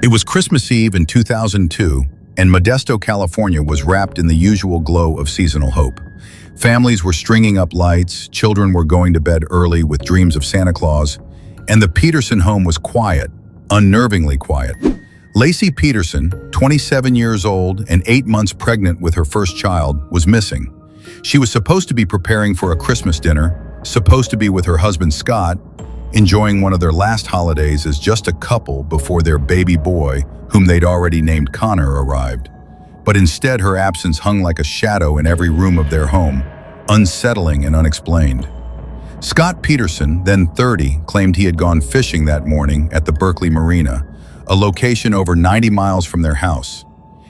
It was Christmas Eve in 2002, and Modesto, California was wrapped in the usual glow of seasonal hope. Families were stringing up lights, children were going to bed early with dreams of Santa Claus, and the Peterson home was quiet, unnervingly quiet. Laci Peterson, 27 years old and 8 months pregnant with her first child, was missing. She was supposed to be preparing for a Christmas dinner, supposed to be with her husband Scott, enjoying one of their last holidays as just a couple before their baby boy, whom they'd already named Connor, arrived. But instead, her absence hung like a shadow in every room of their home, unsettling and unexplained. Scott Peterson, then 30, claimed he had gone fishing that morning at the Berkeley Marina, a location over 90 miles from their house.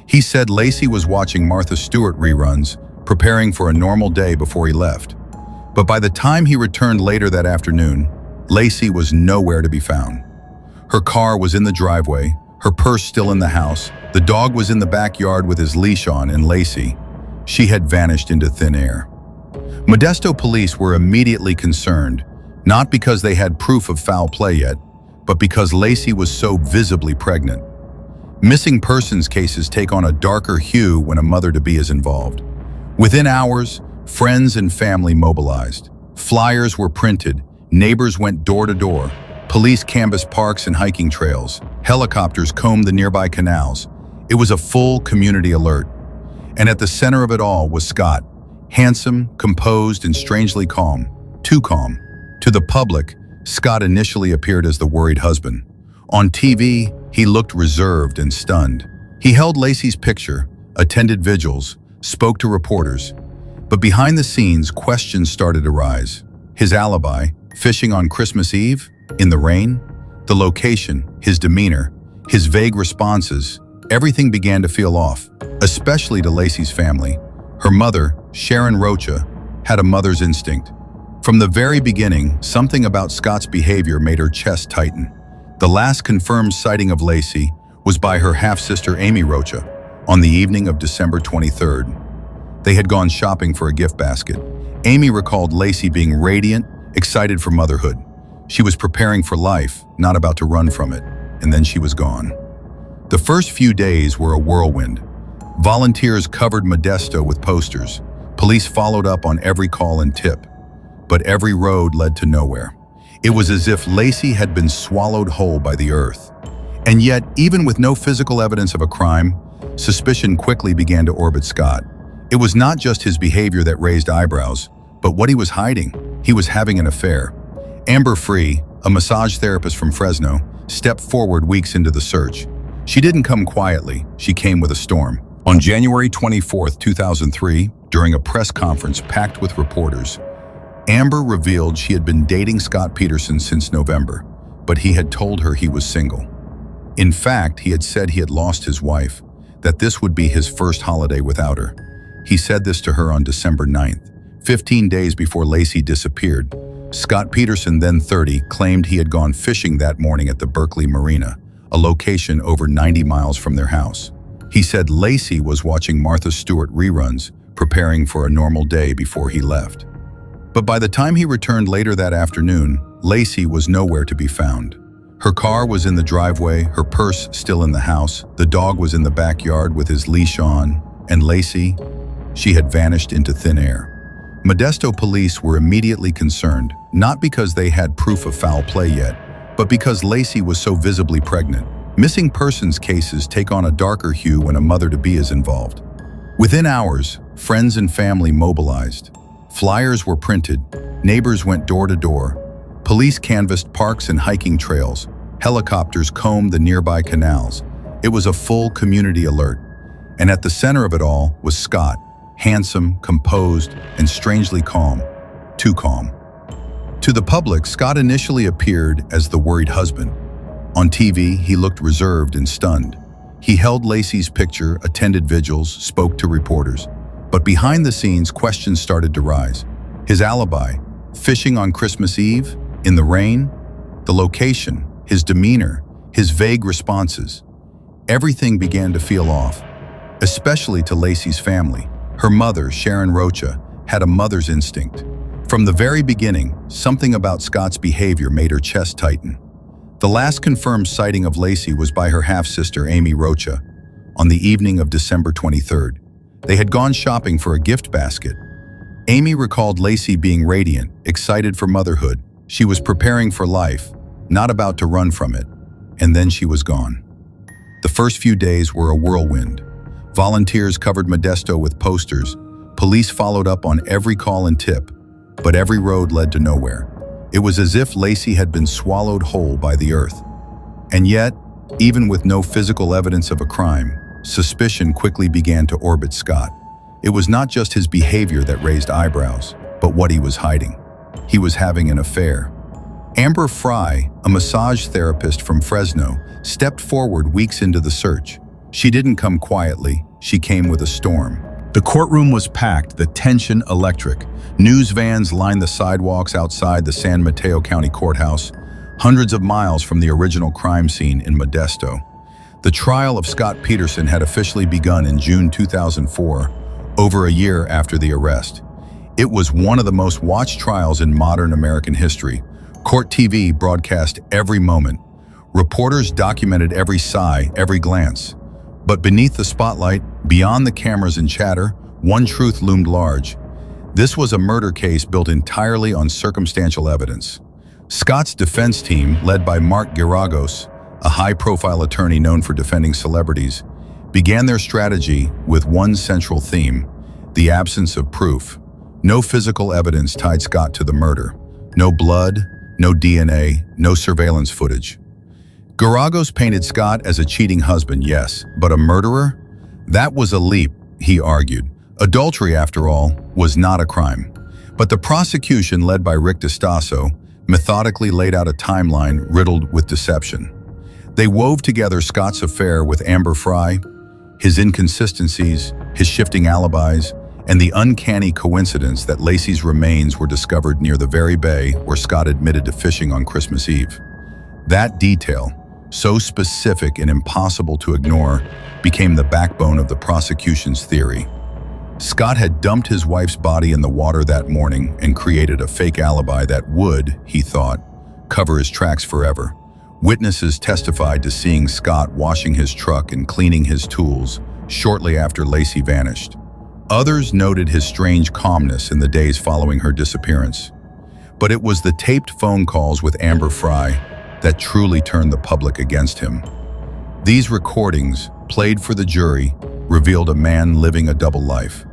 He said Lacy was watching Martha Stewart reruns, preparing for a normal day before he left. But by the time he returned later that afternoon, Lacy was nowhere to be found. Her car was in the driveway, her purse still in the house, the dog was in the backyard with his leash on, and Lacy, she had vanished into thin air. Modesto police were immediately concerned, not because they had proof of foul play yet, but because Lacy was so visibly pregnant. Missing persons cases take on a darker hue when a mother-to-be is involved. Within hours, friends and family mobilized. Flyers were printed, neighbors went door to door, police canvassed parks and hiking trails, helicopters combed the nearby canals. It was a full community alert. And at the center of it all was Scott, handsome, composed, and strangely calm. Too calm. To the public, Scott initially appeared as the worried husband. On TV, he looked reserved and stunned. He held Lacy's picture, attended vigils, spoke to reporters. But behind the scenes, questions started to rise. His alibi, fishing on Christmas Eve, in the rain, the location, his demeanor, his vague responses, everything began to feel off, especially to Lacy's family. Her mother, Sharon Rocha, had a mother's instinct. From the very beginning, something about Scott's behavior made her chest tighten. The last confirmed sighting of Lacy was by her half-sister Amy Rocha on the evening of December 23rd. They had gone shopping for a gift basket. Amy recalled Lacy being radiant, excited for motherhood. She was preparing for life, not about to run from it, and then she was gone. The first few days were a whirlwind. Volunteers covered Modesto with posters. Police followed up on every call and tip. But every road led to nowhere. It was as if Lacy had been swallowed whole by the earth. And yet, even with no physical evidence of a crime, suspicion quickly began to orbit Scott. It was not just his behavior that raised eyebrows, but what he was hiding. He was having an affair. Amber Free, a massage therapist from Fresno, stepped forward weeks into the search. She didn't come quietly, she came with a storm. On January 24, 2003, during a press conference packed with reporters, Amber revealed she had been dating Scott Peterson since November, but he had told her he was single. In fact, he had said he had lost his wife, that this would be his first holiday without her. He said this to her on December 9th, 15 days before Lacy disappeared. Scott Peterson, then 30, claimed he had gone fishing that morning at the Berkeley Marina, a location over 90 miles from their house. He said Lacy was watching Martha Stewart reruns, preparing for a normal day before he left. But by the time he returned later that afternoon, Lacy was nowhere to be found. Her car was in the driveway, her purse still in the house, the dog was in the backyard with his leash on, and Lacy, she had vanished into thin air. Modesto police were immediately concerned, not because they had proof of foul play yet, but because Lacy was so visibly pregnant. Missing persons cases take on a darker hue when a mother-to-be is involved. Within hours, friends and family mobilized. Flyers were printed, neighbors went door to door, police canvassed parks and hiking trails, helicopters combed the nearby canals. It was a full community alert. And at the center of it all was Scott, handsome, composed, and strangely calm. Too calm. To the public, Scott initially appeared as the worried husband. On TV, he looked reserved and stunned. He held Lacy's picture, attended vigils, spoke to reporters. But behind the scenes, questions started to rise. His alibi, fishing on Christmas Eve, in the rain, the location, his demeanor, his vague responses. Everything began to feel off, especially to Lacy's family. Her mother, Sharon Rocha, had a mother's instinct. From the very beginning, something about Scott's behavior made her chest tighten. The last confirmed sighting of Lacy was by her half-sister Amy Rocha on the evening of December 23rd. They had gone shopping for a gift basket. Amy recalled Lacy being radiant, excited for motherhood. She was preparing for life, not about to run from it. And then she was gone. The first few days were a whirlwind. Volunteers covered Modesto with posters. Police followed up on every call and tip, but every road led to nowhere. It was as if Lacy had been swallowed whole by the earth. And yet, even with no physical evidence of a crime, suspicion quickly began to orbit Scott. It was not just his behavior that raised eyebrows, but what he was hiding. He was having an affair. Amber Fry, a massage therapist from Fresno, stepped forward weeks into the search. She didn't come quietly, she came with a storm. The courtroom was packed, the tension electric. News vans lined the sidewalks outside the San Mateo County Courthouse, hundreds of miles from the original crime scene in Modesto. The trial of Scott Peterson had officially begun in June 2004, over a year after the arrest. It was one of the most watched trials in modern American history. Court TV broadcast every moment. Reporters documented every sigh, every glance. But beneath the spotlight, beyond the cameras and chatter, one truth loomed large. This was a murder case built entirely on circumstantial evidence. Scott's defense team, led by Mark Geragos, a high-profile attorney known for defending celebrities, began their strategy with one central theme: the absence of proof. No physical evidence tied Scott to the murder. No blood, no DNA, no surveillance footage. Geragos painted Scott as a cheating husband, yes, but a murderer? That was a leap, he argued. Adultery, after all, was not a crime. But the prosecution, led by Rick DiStasso, methodically laid out a timeline riddled with deception. They wove together Scott's affair with Amber Fry, his inconsistencies, his shifting alibis, and the uncanny coincidence that Lacy's remains were discovered near the very bay where Scott admitted to fishing on Christmas Eve. That detail, so specific and impossible to ignore, became the backbone of the prosecution's theory. Scott had dumped his wife's body in the water that morning and created a fake alibi that would, he thought, cover his tracks forever. Witnesses testified to seeing Scott washing his truck and cleaning his tools shortly after Lacy vanished. Others noted his strange calmness in the days following her disappearance. But it was the taped phone calls with Amber Fry that truly turned the public against him. These recordings, played for the jury, revealed a man living a double life.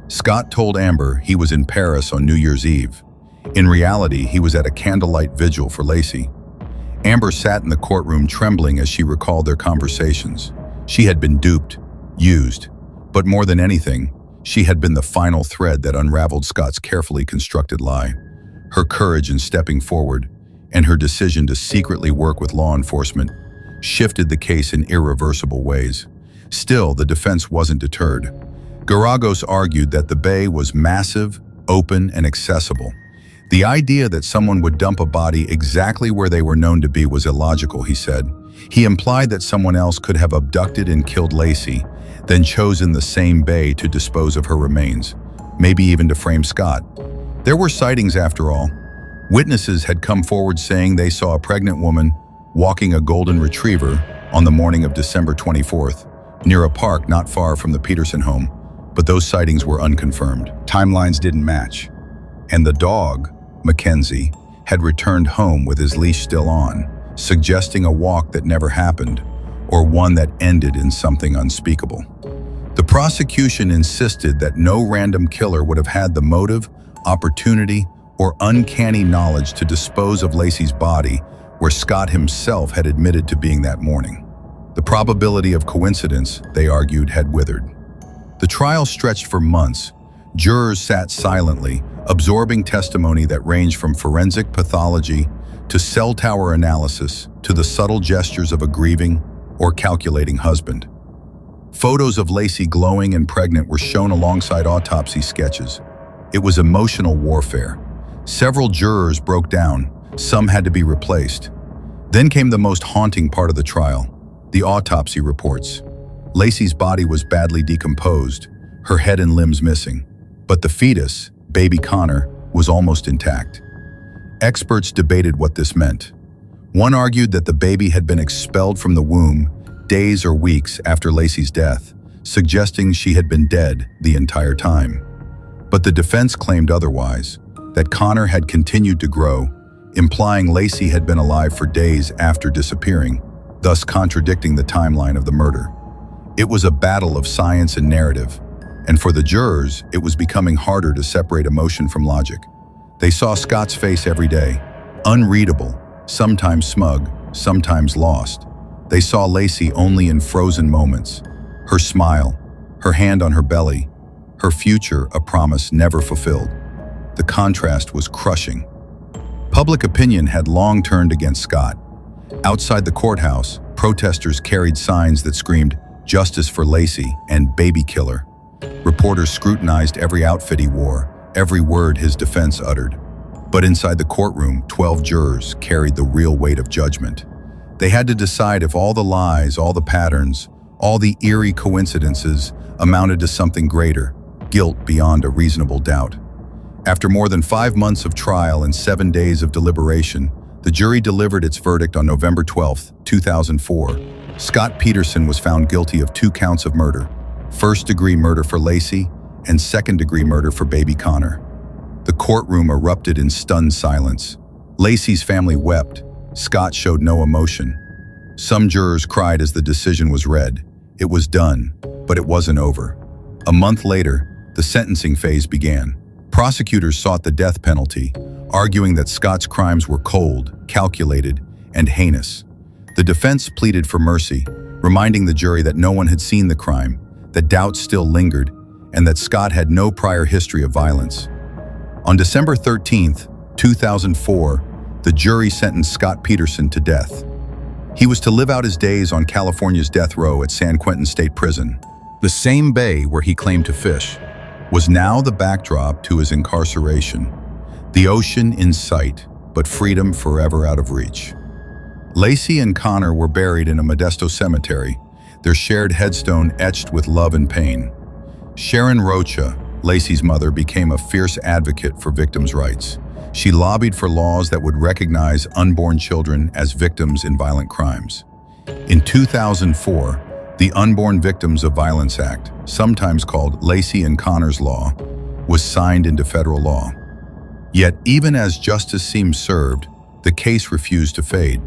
Scott told Amber he was in Paris on New Year's Eve. In reality, he was at a candlelight vigil for Lacy. Amber sat in the courtroom trembling as she recalled their conversations. She had been duped, used, but more than anything, she had been the final thread that unraveled Scott's carefully constructed lie. Her courage in stepping forward and her decision to secretly work with law enforcement shifted the case in irreversible ways. Still, the defense wasn't deterred. Geragos argued that the bay was massive, open, and accessible. The idea that someone would dump a body exactly where they were known to be was illogical, he said. He implied that someone else could have abducted and killed Lacy, then chosen the same bay to dispose of her remains, maybe even to frame Scott. There were sightings after all. Witnesses had come forward saying they saw a pregnant woman walking a golden retriever on the morning of December 24th, near a park not far from the Peterson home, but those sightings were unconfirmed. Timelines didn't match. And the dog, Mackenzie, had returned home with his leash still on, suggesting a walk that never happened, or one that ended in something unspeakable. The prosecution insisted that no random killer would have had the motive, opportunity, or uncanny knowledge to dispose of Lacy's body where Scott himself had admitted to being that morning. The probability of coincidence, they argued, had withered. The trial stretched for months. Jurors sat silently, absorbing testimony that ranged from forensic pathology to cell tower analysis to the subtle gestures of a grieving or calculating husband. Photos of Lacy glowing and pregnant were shown alongside autopsy sketches. It was emotional warfare. Several jurors broke down. Some had to be replaced. Then came the most haunting part of the trial, the autopsy reports. Lacy's body was badly decomposed, her head and limbs missing. But the fetus, baby Connor, was almost intact. Experts debated what this meant. One argued that the baby had been expelled from the womb days or weeks after Lacy's death, suggesting she had been dead the entire time. But the defense claimed otherwise, that Connor had continued to grow, implying Lacy had been alive for days after disappearing, thus contradicting the timeline of the murder. It was a battle of science and narrative, and for the jurors, it was becoming harder to separate emotion from logic. They saw Scott's face every day, unreadable, sometimes smug, sometimes lost. They saw Lacy only in frozen moments, her smile, her hand on her belly, her future a promise never fulfilled. The contrast was crushing. Public opinion had long turned against Scott. Outside the courthouse, protesters carried signs that screamed, "Justice for Lacy" and "Baby Killer." Reporters scrutinized every outfit he wore, every word his defense uttered. But inside the courtroom, 12 jurors carried the real weight of judgment. They had to decide if all the lies, all the patterns, all the eerie coincidences amounted to something greater, guilt beyond a reasonable doubt. After more than 5 months of trial and 7 days of deliberation, the jury delivered its verdict on November 12, 2004. Scott Peterson was found guilty of 2 counts of murder, first-degree murder for Lacy and second-degree murder for baby Connor. The courtroom erupted in stunned silence. Lacy's family wept. Scott showed no emotion. Some jurors cried as the decision was read. It was done, but it wasn't over. A month later, the sentencing phase began. Prosecutors sought the death penalty, arguing that Scott's crimes were cold, calculated, and heinous. The defense pleaded for mercy, reminding the jury that no one had seen the crime, that doubts still lingered, and that Scott had no prior history of violence. On December 13, 2004, the jury sentenced Scott Peterson to death. He was to live out his days on California's death row at San Quentin State Prison. The same bay where he claimed to fish was now the backdrop to his incarceration. The ocean in sight, but freedom forever out of reach. Lacy and Connor were buried in a Modesto cemetery, their shared headstone etched with love and pain. Sharon Rocha, Lacy's mother, became a fierce advocate for victims' rights. She lobbied for laws that would recognize unborn children as victims in violent crimes. In 2004, the Unborn Victims of Violence Act, sometimes called Lacy and Connor's Law, was signed into federal law. Yet, even as justice seemed served, the case refused to fade.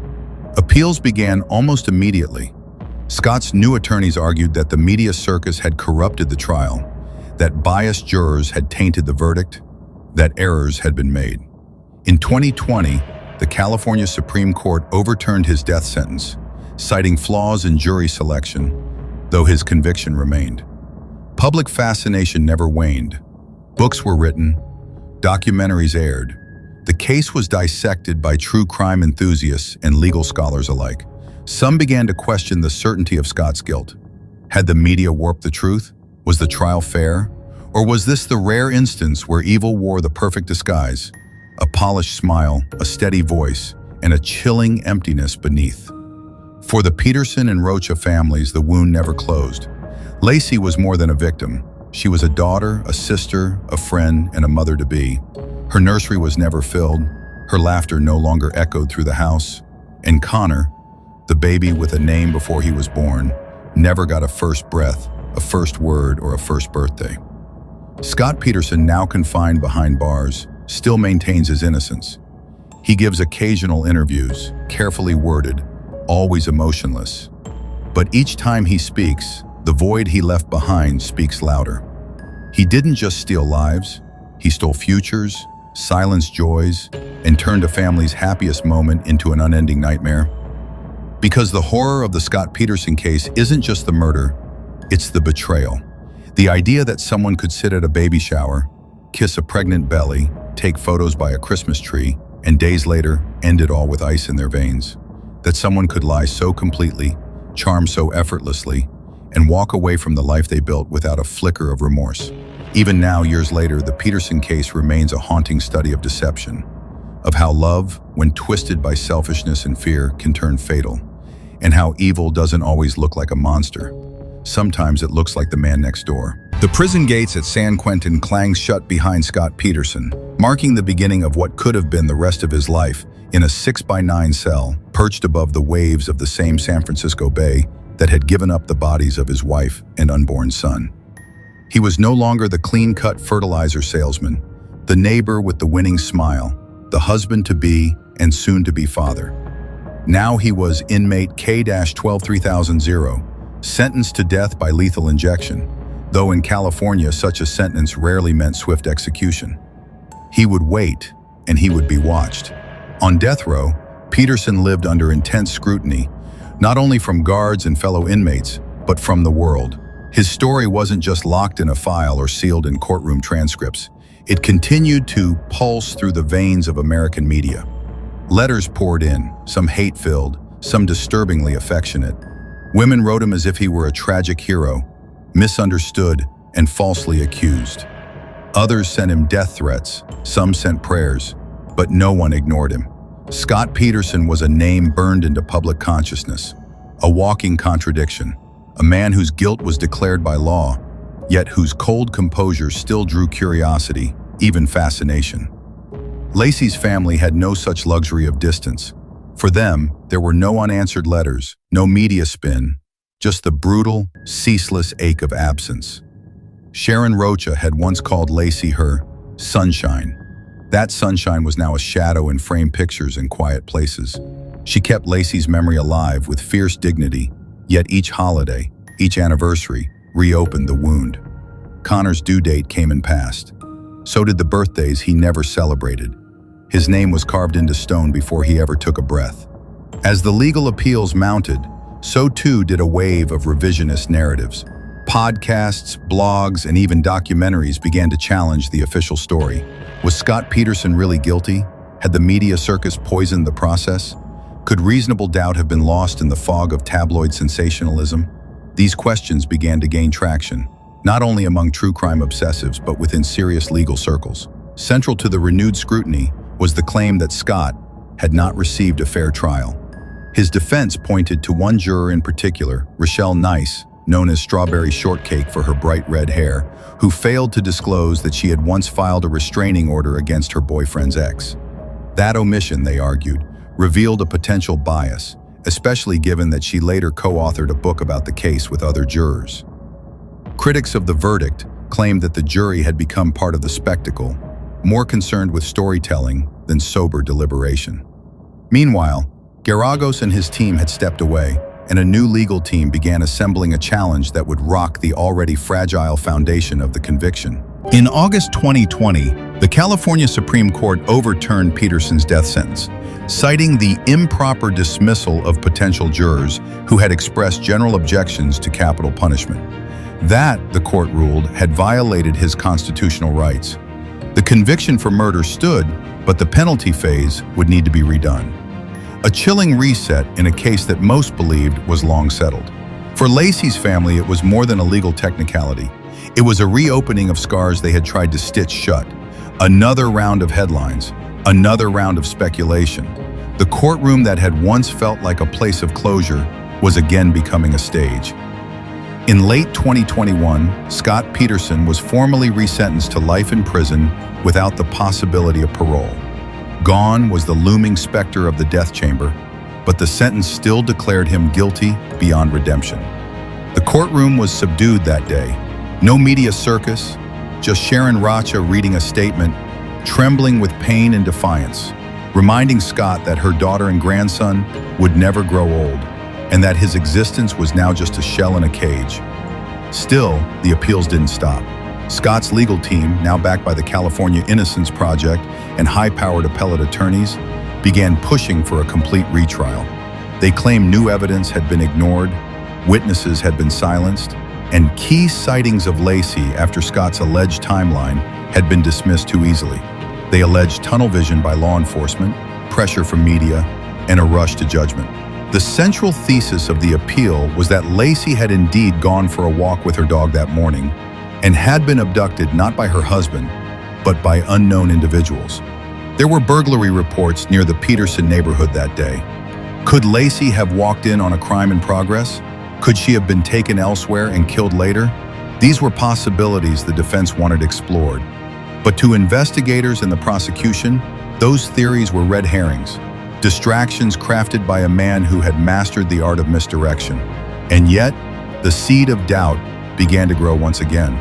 Appeals began almost immediately. Scott's new attorneys argued that the media circus had corrupted the trial, that biased jurors had tainted the verdict, that errors had been made. In 2020, the California Supreme Court overturned his death sentence, citing flaws in jury selection, though his conviction remained. Public fascination never waned. Books were written, documentaries aired. The case was dissected by true crime enthusiasts and legal scholars alike. Some began to question the certainty of Scott's guilt. Had the media warped the truth? Was the trial fair? Or was this the rare instance where evil wore the perfect disguise? A polished smile, a steady voice, and a chilling emptiness beneath. For the Peterson and Rocha families, the wound never closed. Lacy was more than a victim. She was a daughter, a sister, a friend, and a mother-to-be. Her nursery was never filled. Her laughter no longer echoed through the house. And Connor, the baby with a name before he was born, never got a first breath, a first word, or a first birthday. Scott Peterson, now confined behind bars, still maintains his innocence. He gives occasional interviews, carefully worded, always emotionless. But each time he speaks, the void he left behind speaks louder. He didn't just steal lives, he stole futures, silenced joys, and turned a family's happiest moment into an unending nightmare. Because the horror of the Scott Peterson case isn't just the murder, it's the betrayal. The idea that someone could sit at a baby shower, kiss a pregnant belly, take photos by a Christmas tree, and days later end it all with ice in their veins. That someone could lie so completely, charm so effortlessly, and walk away from the life they built without a flicker of remorse. Even now, years later, the Peterson case remains a haunting study of deception, of how love, when twisted by selfishness and fear, can turn fatal, and how evil doesn't always look like a monster. Sometimes it looks like the man next door. The prison gates at San Quentin clanged shut behind Scott Peterson, marking the beginning of what could have been the rest of his life in a 6-by-9 cell perched above the waves of the same San Francisco Bay that had given up the bodies of his wife and unborn son. He was no longer the clean-cut fertilizer salesman, the neighbor with the winning smile, the husband-to-be and soon-to-be father. Now he was inmate K-123000, sentenced to death by lethal injection, though in California such a sentence rarely meant swift execution. He would wait, and he would be watched. On death row, Peterson lived under intense scrutiny, not only from guards and fellow inmates, but from the world. His story wasn't just locked in a file or sealed in courtroom transcripts. It continued to pulse through the veins of American media. Letters poured in, some hate-filled, some disturbingly affectionate. Women wrote him as if he were a tragic hero, misunderstood and falsely accused. Others sent him death threats, some sent prayers, but no one ignored him. Scott Peterson was a name burned into public consciousness, a walking contradiction, a man whose guilt was declared by law, yet whose cold composure still drew curiosity, even fascination. Lacy's family had no such luxury of distance. For them, there were no unanswered letters, no media spin, just the brutal, ceaseless ache of absence. Sharon Rocha had once called Lacy her sunshine. That sunshine was now a shadow in framed pictures in quiet places. She kept Lacy's memory alive with fierce dignity, yet each holiday, each anniversary, reopened the wound. Connor's due date came and passed. So did the birthdays he never celebrated. His name was carved into stone before he ever took a breath. As the legal appeals mounted, so too did a wave of revisionist narratives. Podcasts, blogs, and even documentaries began to challenge the official story. Was Scott Peterson really guilty? Had the media circus poisoned the process? Could reasonable doubt have been lost in the fog of tabloid sensationalism? These questions began to gain traction, not only among true crime obsessives, but within serious legal circles. Central to the renewed scrutiny was the claim that Scott had not received a fair trial. His defense pointed to one juror in particular, Rochelle Nice, known as Strawberry Shortcake for her bright red hair, who failed to disclose that she had once filed a restraining order against her boyfriend's ex. That omission, they argued, revealed a potential bias, especially given that she later co-authored a book about the case with other jurors. Critics of the verdict claimed that the jury had become part of the spectacle, more concerned with storytelling than sober deliberation. Meanwhile, Garagos and his team had stepped away, and a new legal team began assembling a challenge that would rock the already fragile foundation of the conviction. In August 2020, the California Supreme Court overturned Peterson's death sentence, citing the improper dismissal of potential jurors who had expressed general objections to capital punishment. That, the court ruled, had violated his constitutional rights. The conviction for murder stood, but the penalty phase would need to be redone. A chilling reset in a case that most believed was long settled. For Lacy's family, it was more than a legal technicality. It was a reopening of scars they had tried to stitch shut. Another round of headlines, another round of speculation. The courtroom that had once felt like a place of closure was again becoming a stage. In late 2021, Scott Peterson was formally resentenced to life in prison without the possibility of parole. Gone was the looming specter of the death chamber, but the sentence still declared him guilty beyond redemption. The courtroom was subdued that day. No media circus, just Sharon Rocha reading a statement, trembling with pain and defiance, reminding Scott that her daughter and grandson would never grow old, and that his existence was now just a shell in a cage. Still, the appeals didn't stop. Scott's legal team, now backed by the California Innocence Project and high-powered appellate attorneys, began pushing for a complete retrial. They claimed new evidence had been ignored, witnesses had been silenced, and key sightings of Lacy after Scott's alleged timeline had been dismissed too easily. They alleged tunnel vision by law enforcement, pressure from media, and a rush to judgment. The central thesis of the appeal was that Lacy had indeed gone for a walk with her dog that morning and had been abducted not by her husband, but by unknown individuals. There were burglary reports near the Peterson neighborhood that day. Could Lacy have walked in on a crime in progress? Could she have been taken elsewhere and killed later? These were possibilities the defense wanted explored. But to investigators and the prosecution, those theories were red herrings. distractions crafted by a man who had mastered the art of misdirection. And yet, the seed of doubt began to grow once again.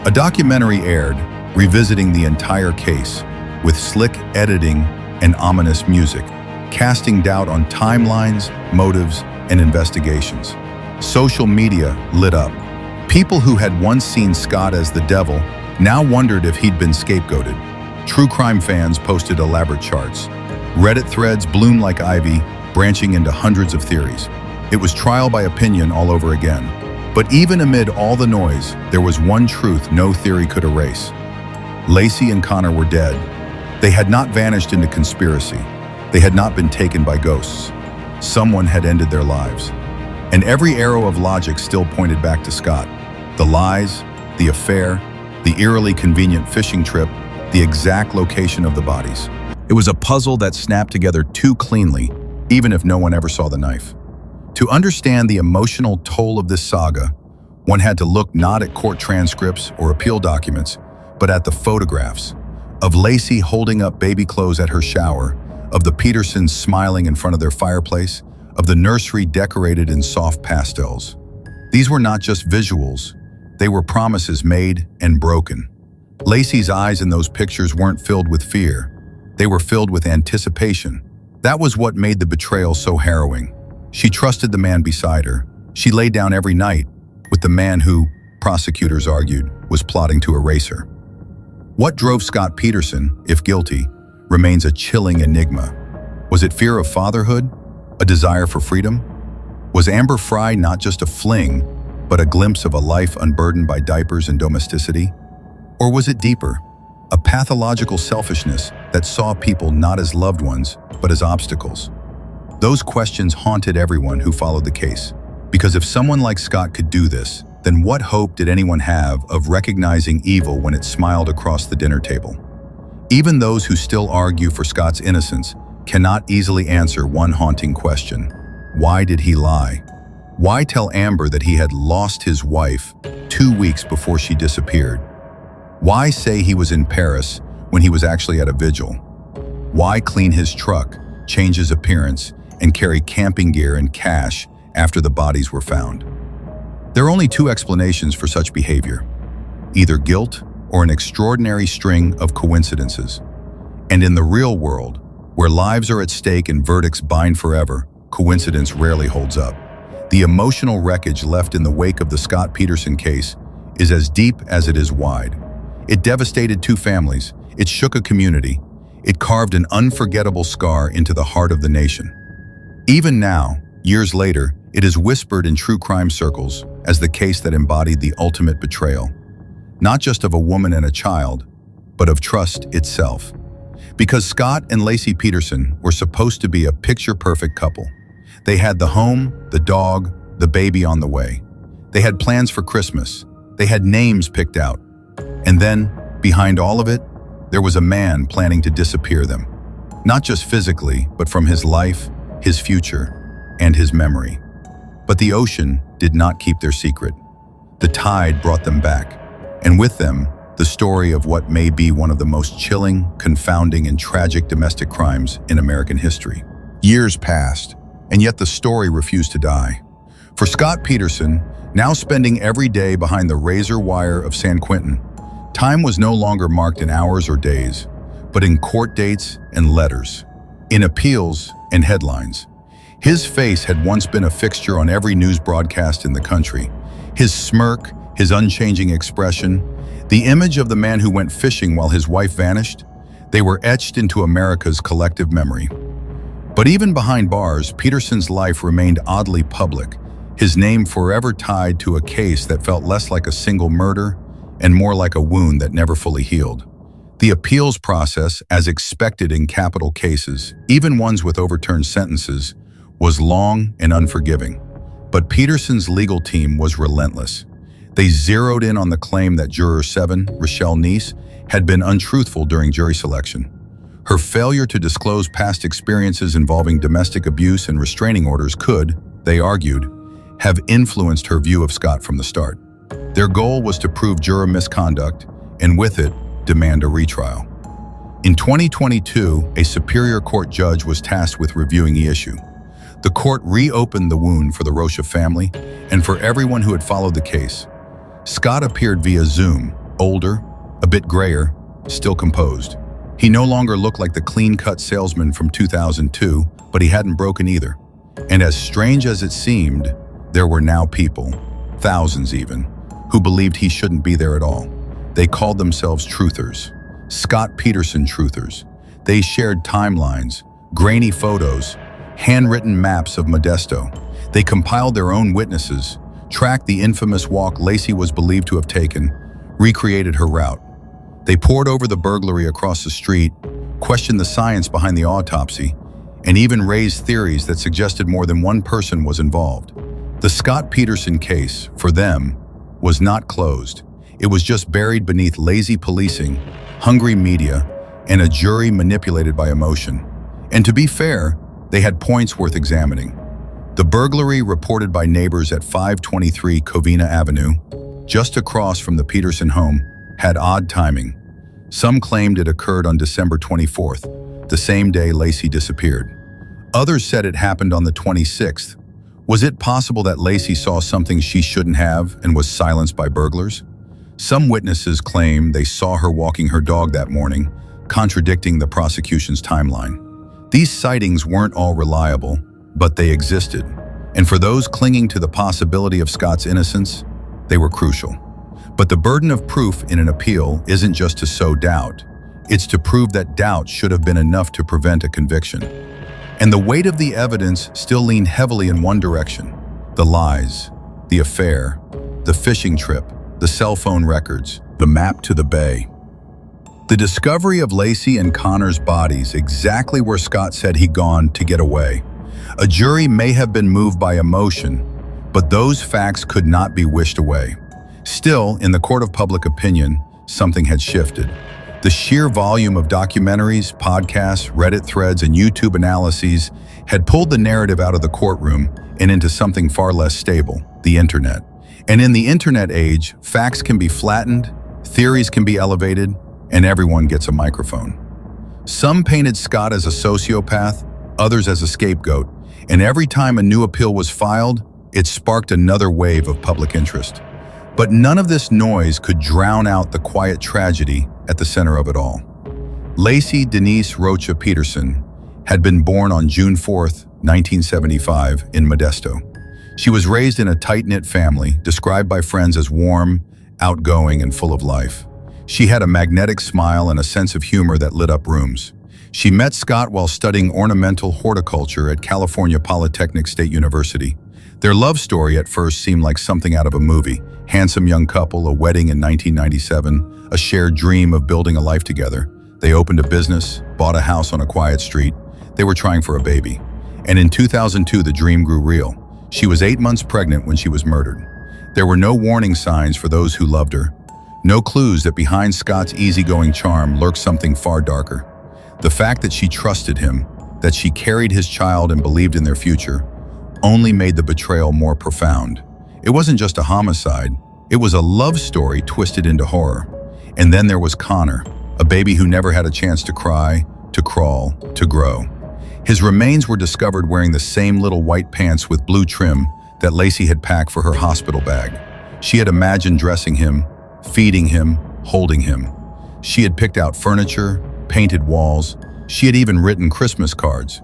A documentary aired, revisiting the entire case, with slick editing and ominous music, casting doubt on timelines, motives, and investigations. Social media lit up. People who had once seen Scott as the devil now wondered if he'd been scapegoated. True crime fans posted elaborate charts. Reddit threads bloomed like ivy, branching into hundreds of theories. It was trial by opinion all over again. But even amid all the noise, there was one truth no theory could erase. Lacy and Connor were dead. They had not vanished into conspiracy. They had not been taken by ghosts. Someone had ended their lives. And every arrow of logic still pointed back to Scott. The lies, the affair, the eerily convenient fishing trip, the exact location of the bodies. It was a puzzle that snapped together too cleanly, even if no one ever saw the knife. To understand the emotional toll of this saga, one had to look not at court transcripts or appeal documents, but at the photographs of Lacy holding up baby clothes at her shower, of the Petersons smiling in front of their fireplace, of the nursery decorated in soft pastels. These were not just visuals, they were promises made and broken. Lacy's eyes in those pictures weren't filled with fear, they were filled with anticipation. That was what made the betrayal so harrowing. She trusted the man beside her. She lay down every night with the man who, prosecutors argued, was plotting to erase her. What drove Scott Peterson, if guilty, remains a chilling enigma. Was it fear of fatherhood? A desire for freedom? Was Amber Fry not just a fling, but a glimpse of a life unburdened by diapers and domesticity? Or was it deeper? A pathological selfishness that saw people not as loved ones, but as obstacles? Those questions haunted everyone who followed the case. Because if someone like Scott could do this, then what hope did anyone have of recognizing evil when it smiled across the dinner table? Even those who still argue for Scott's innocence cannot easily answer one haunting question. Why did he lie? Why tell Amber that he had lost his wife 2 weeks before she disappeared? Why say he was in Paris when he was actually at a vigil? Why clean his truck, change his appearance, and carry camping gear and cash after the bodies were found? There are only two explanations for such behavior: either guilt or an extraordinary string of coincidences. And in the real world, where lives are at stake and verdicts bind forever, coincidence rarely holds up. The emotional wreckage left in the wake of the Scott Peterson case is as deep as it is wide. It devastated two families, it shook a community, it carved an unforgettable scar into the heart of the nation. Even now, years later, it is whispered in true crime circles as the case that embodied the ultimate betrayal, not just of a woman and a child, but of trust itself. Because Scott and Laci Peterson were supposed to be a picture-perfect couple. They had the home, the dog, the baby on the way. They had plans for Christmas. They had names picked out. And then, behind all of it, there was a man planning to disappear them. Not just physically, but from his life, his future, and his memory. But the ocean did not keep their secret. The tide brought them back, and with them, the story of what may be one of the most chilling, confounding, and tragic domestic crimes in American history. Years passed, and yet the story refused to die. For Scott Peterson, now spending every day behind the razor wire of San Quentin, time was no longer marked in hours or days, but in court dates and letters, in appeals and headlines. His face had once been a fixture on every news broadcast in the country. His smirk, his unchanging expression, the image of the man who went fishing while his wife vanished, they were etched into America's collective memory. But even behind bars, Peterson's life remained oddly public, his name forever tied to a case that felt less like a single murder and more like a wound that never fully healed. The appeals process, as expected in capital cases, even ones with overturned sentences, was long and unforgiving. But Peterson's legal team was relentless. They zeroed in on the claim that Juror 7, Rochelle Neese, had been untruthful during jury selection. Her failure to disclose past experiences involving domestic abuse and restraining orders could, they argued, have influenced her view of Scott from the start. Their goal was to prove juror misconduct, and with it, demand a retrial. In 2022, a Superior Court judge was tasked with reviewing the issue. The court reopened the wound for the Rocha family and for everyone who had followed the case. Scott appeared via Zoom, older, a bit grayer, still composed. He no longer looked like the clean-cut salesman from 2002, but he hadn't broken either. And as strange as it seemed, there were now people, thousands even, who believed he shouldn't be there at all. They called themselves truthers, Scott Peterson truthers. They shared timelines, grainy photos, handwritten maps of Modesto. They compiled their own witnesses, tracked the infamous walk Lacy was believed to have taken, recreated her route. They pored over the burglary across the street, questioned the science behind the autopsy, and even raised theories that suggested more than one person was involved. The Scott Peterson case, for them, was not closed. It was just buried beneath lazy policing, hungry media, and a jury manipulated by emotion. And to be fair, they had points worth examining. The burglary reported by neighbors at 523 Covina Avenue, just across from the Peterson home, had odd timing. Some claimed it occurred on December 24th, the same day Lacy disappeared. Others said it happened on the 26th. Was it possible that Lacy saw something she shouldn't have and was silenced by burglars? Some witnesses claim they saw her walking her dog that morning, contradicting the prosecution's timeline. These sightings weren't all reliable, but they existed. And for those clinging to the possibility of Scott's innocence, they were crucial. But the burden of proof in an appeal isn't just to sow doubt. It's to prove that doubt should have been enough to prevent a conviction. And the weight of the evidence still leaned heavily in one direction: the lies, the affair, the fishing trip, the cell phone records, the map to the bay. The discovery of Lacy and Connor's bodies exactly where Scott said he'd gone to get away. A jury may have been moved by emotion, but those facts could not be wished away. Still, in the court of public opinion, something had shifted. The sheer volume of documentaries, podcasts, Reddit threads, and YouTube analyses had pulled the narrative out of the courtroom and into something far less stable: the internet. And in the internet age, facts can be flattened, theories can be elevated, and everyone gets a microphone. Some painted Scott as a sociopath, others as a scapegoat, and every time a new appeal was filed, it sparked another wave of public interest. But none of this noise could drown out the quiet tragedy at the center of it all. Lacy Denise Rocha Peterson had been born on June 4th, 1975, in Modesto. She was raised in a tight-knit family, described by friends as warm, outgoing, and full of life. She had a magnetic smile and a sense of humor that lit up rooms. She met Scott while studying ornamental horticulture at California Polytechnic State University. Their love story at first seemed like something out of a movie. Handsome young couple, a wedding in 1997, a shared dream of building a life together. They opened a business, bought a house on a quiet street. They were trying for a baby. And in 2002, the dream grew real. She was 8 months pregnant when she was murdered. There were no warning signs for those who loved her. No clues that behind Scott's easygoing charm lurked something far darker. The fact that she trusted him, that she carried his child and believed in their future, only made the betrayal more profound. It wasn't just a homicide, it was a love story twisted into horror. And then there was Connor, a baby who never had a chance to cry, to crawl, to grow. His remains were discovered wearing the same little white pants with blue trim that Lacy had packed for her hospital bag. She had imagined dressing him, feeding him, holding him. She had picked out furniture, painted walls. She had even written Christmas cards,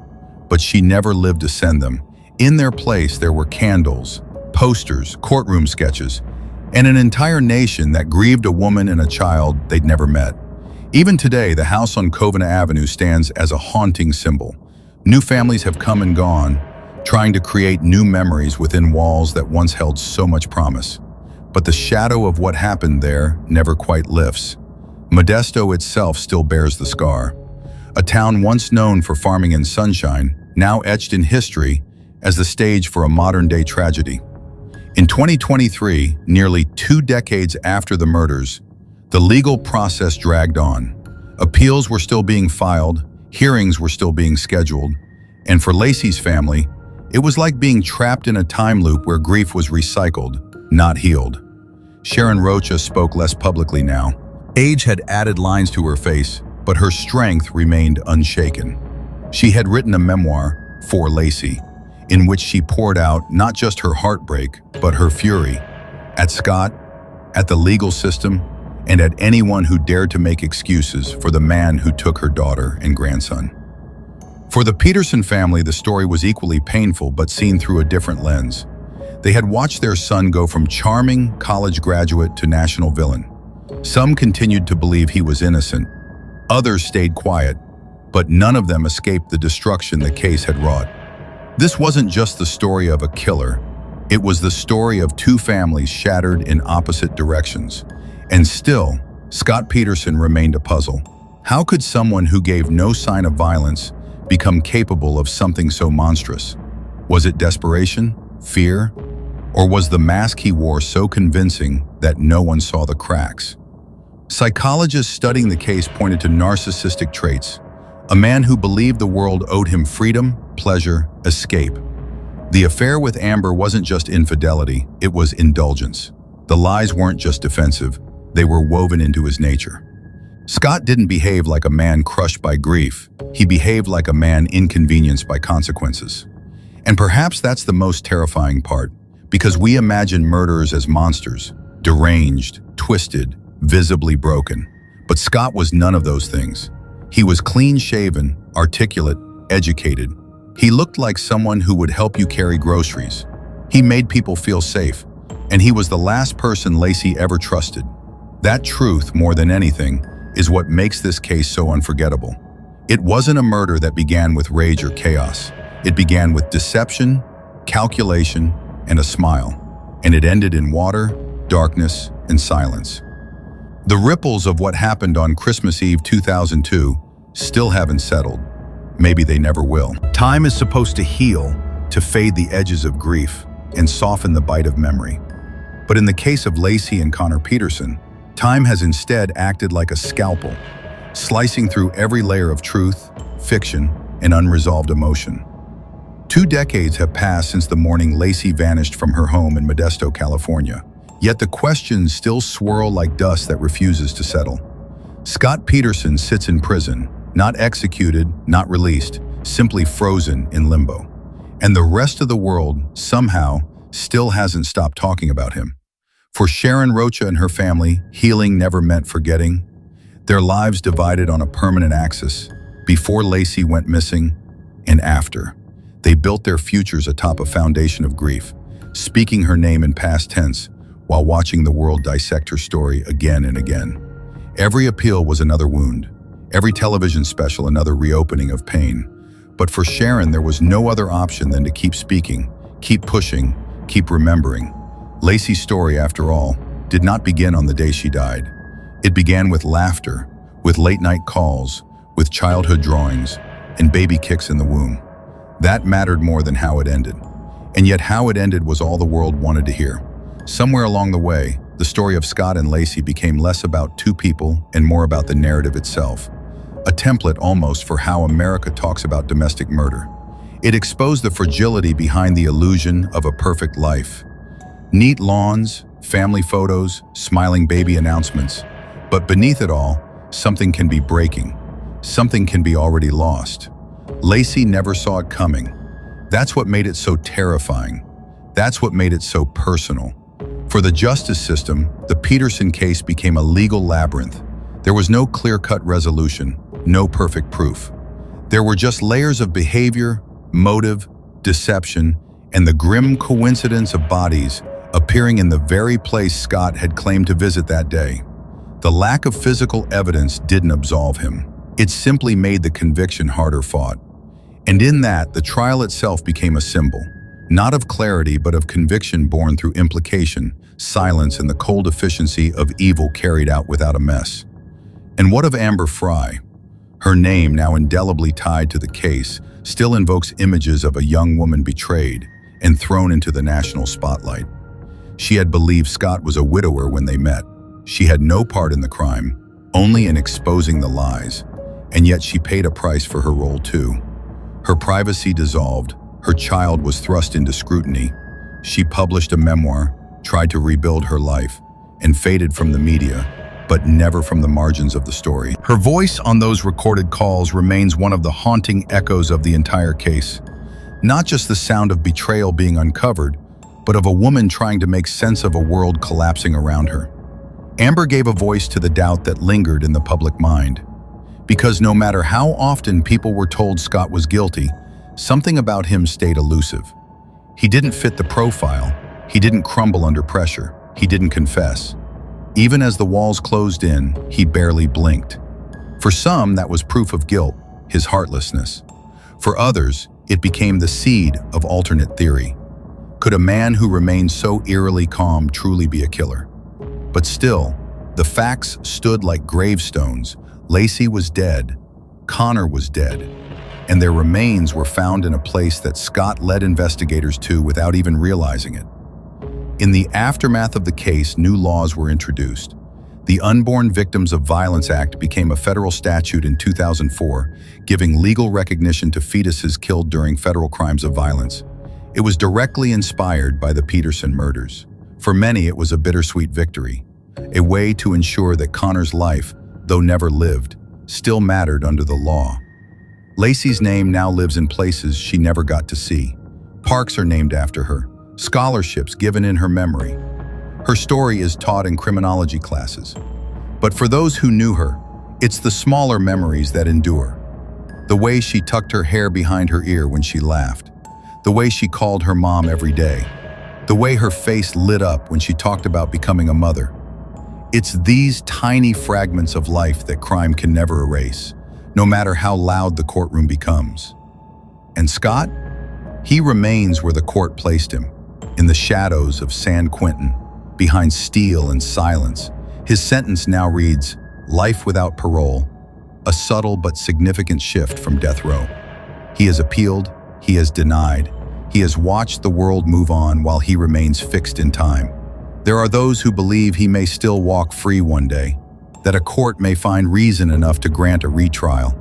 but she never lived to send them. In their place, there were candles, posters, courtroom sketches, and an entire nation that grieved a woman and a child they'd never met. Even today, the house on Covina Avenue stands as a haunting symbol. New families have come and gone, trying to create new memories within walls that once held so much promise. But the shadow of what happened there never quite lifts. Modesto itself still bears the scar. A town once known for farming and sunshine, now etched in history as the stage for a modern-day tragedy. In 2023, nearly 2 decades after the murders, the legal process dragged on. Appeals were still being filed, hearings were still being scheduled, and for Lacy's family, it was like being trapped in a time loop where grief was recycled, not healed. Sharon Rocha spoke less publicly now. Age had added lines to her face, but her strength remained unshaken. She had written a memoir, For Lacy, in which she poured out not just her heartbreak, but her fury at Scott, at the legal system, and at anyone who dared to make excuses for the man who took her daughter and grandson. For the Peterson family, the story was equally painful but seen through a different lens. They had watched their son go from charming college graduate to national villain. Some continued to believe he was innocent. Others stayed quiet, but none of them escaped the destruction the case had wrought. This wasn't just the story of a killer. It was the story of two families shattered in opposite directions. And still, Scott Peterson remained a puzzle. How could someone who gave no sign of violence become capable of something so monstrous? Was it desperation, fear, or was the mask he wore so convincing that no one saw the cracks? Psychologists studying the case pointed to narcissistic traits, a man who believed the world owed him freedom, pleasure, escape. The affair with Amber wasn't just infidelity, it was indulgence. The lies weren't just defensive, they were woven into his nature. Scott didn't behave like a man crushed by grief. He behaved like a man inconvenienced by consequences. And perhaps that's the most terrifying part, because we imagine murderers as monsters, deranged, twisted, visibly broken. But Scott was none of those things. He was clean-shaven, articulate, educated. He looked like someone who would help you carry groceries. He made people feel safe, and he was the last person Lacy ever trusted. That truth, more than anything, is what makes this case so unforgettable. It wasn't a murder that began with rage or chaos. It began with deception, calculation, and a smile. And it ended in water, darkness, and silence. The ripples of what happened on Christmas Eve 2002 still haven't settled. Maybe they never will. Time is supposed to heal, to fade the edges of grief, and soften the bite of memory. But in the case of Lacy and Connor Peterson, time has instead acted like a scalpel, slicing through every layer of truth, fiction, and unresolved emotion. 2 decades have passed since the morning Lacy vanished from her home in Modesto, California. Yet the questions still swirl like dust that refuses to settle. Scott Peterson sits in prison, not executed, not released, simply frozen in limbo. And the rest of the world, somehow, still hasn't stopped talking about him. For Sharon Rocha and her family, healing never meant forgetting. Their lives divided on a permanent axis, before Lacy went missing and after. They built their futures atop a foundation of grief, speaking her name in past tense, while watching the world dissect her story again and again. Every appeal was another wound, every television special another reopening of pain. But for Sharon, there was no other option than to keep speaking, keep pushing, keep remembering. Lacy's story, after all, did not begin on the day she died. It began with laughter, with late-night calls, with childhood drawings, and baby kicks in the womb. That mattered more than how it ended. And yet how it ended was all the world wanted to hear. Somewhere along the way, the story of Scott and Lacy became less about two people and more about the narrative itself. A template almost for how America talks about domestic murder. It exposed the fragility behind the illusion of a perfect life. Neat lawns, family photos, smiling baby announcements. But beneath it all, something can be breaking. Something can be already lost. Lacy never saw it coming. That's what made it so terrifying. That's what made it so personal. For the justice system, the Peterson case became a legal labyrinth. There was no clear-cut resolution, no perfect proof. There were just layers of behavior, motive, deception, and the grim coincidence of bodies appearing in the very place Scott had claimed to visit that day. The lack of physical evidence didn't absolve him. It simply made the conviction harder fought. And in that, the trial itself became a symbol, not of clarity but of conviction born through implication, silence, and the cold efficiency of evil carried out without a mess. And what of Amber Fry? Her name, now indelibly tied to the case, still invokes images of a young woman betrayed and thrown into the national spotlight. She had believed Scott was a widower when they met. She had no part in the crime, only in exposing the lies. And yet she paid a price for her role too. Her privacy dissolved, her child was thrust into scrutiny. She published a memoir, tried to rebuild her life, and faded from the media, but never from the margins of the story. Her voice on those recorded calls remains one of the haunting echoes of the entire case. Not just the sound of betrayal being uncovered, but of a woman trying to make sense of a world collapsing around her. Amber gave a voice to the doubt that lingered in the public mind. Because no matter how often people were told Scott was guilty, something about him stayed elusive. He didn't fit the profile, he didn't crumble under pressure, he didn't confess. Even as the walls closed in, he barely blinked. For some, that was proof of guilt, his heartlessness. For others, it became the seed of alternate theory. Could a man who remained so eerily calm truly be a killer? But still, the facts stood like gravestones. Lacy was dead, Connor was dead, and their remains were found in a place that Scott led investigators to without even realizing it. In the aftermath of the case, new laws were introduced. The Unborn Victims of Violence Act became a federal statute in 2004, giving legal recognition to fetuses killed during federal crimes of violence. It was directly inspired by the Peterson murders. For many, it was a bittersweet victory, a way to ensure that Connor's life, though never lived, still mattered under the law. Lacy's name now lives in places she never got to see. Parks are named after her, scholarships given in her memory. Her story is taught in criminology classes. But for those who knew her, it's the smaller memories that endure. The way she tucked her hair behind her ear when she laughed. The way she called her mom every day. The way her face lit up when she talked about becoming a mother. It's these tiny fragments of life that crime can never erase, no matter how loud the courtroom becomes. And Scott? He remains where the court placed him, in the shadows of San Quentin, behind steel and silence. His sentence now reads, life without parole, a subtle but significant shift from death row. He has appealed, he has denied, he has watched the world move on while he remains fixed in time. There are those who believe he may still walk free one day, that a court may find reason enough to grant a retrial.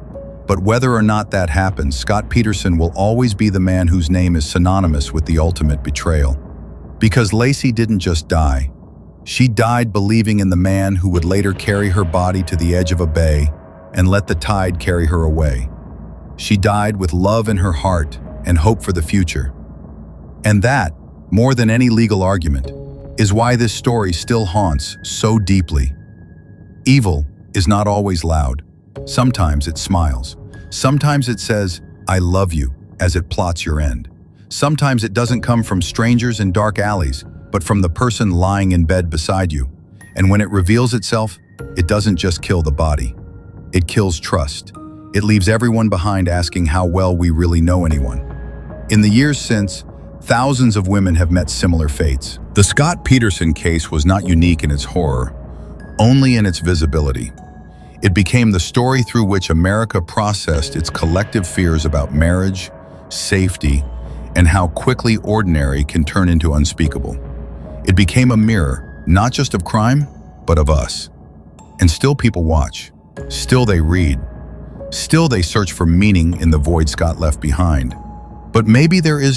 But whether or not that happens, Scott Peterson will always be the man whose name is synonymous with the ultimate betrayal. Because Lacy didn't just die. She died believing in the man who would later carry her body to the edge of a bay and let the tide carry her away. She died with love in her heart and hope for the future. And that, more than any legal argument, is why this story still haunts so deeply. Evil is not always loud. Sometimes it smiles. Sometimes it says, I love you, as it plots your end. Sometimes it doesn't come from strangers in dark alleys, but from the person lying in bed beside you. And when it reveals itself, it doesn't just kill the body. It kills trust. It leaves everyone behind asking how well we really know anyone. In the years since, thousands of women have met similar fates. The Scott Peterson case was not unique in its horror, only in its visibility. It became the story through which America processed its collective fears about marriage, safety, and how quickly ordinary can turn into unspeakable. It became a mirror, not just of crime, but of us. And still people watch. Still they read. Still they search for meaning in the void Scott left behind. But maybe there is no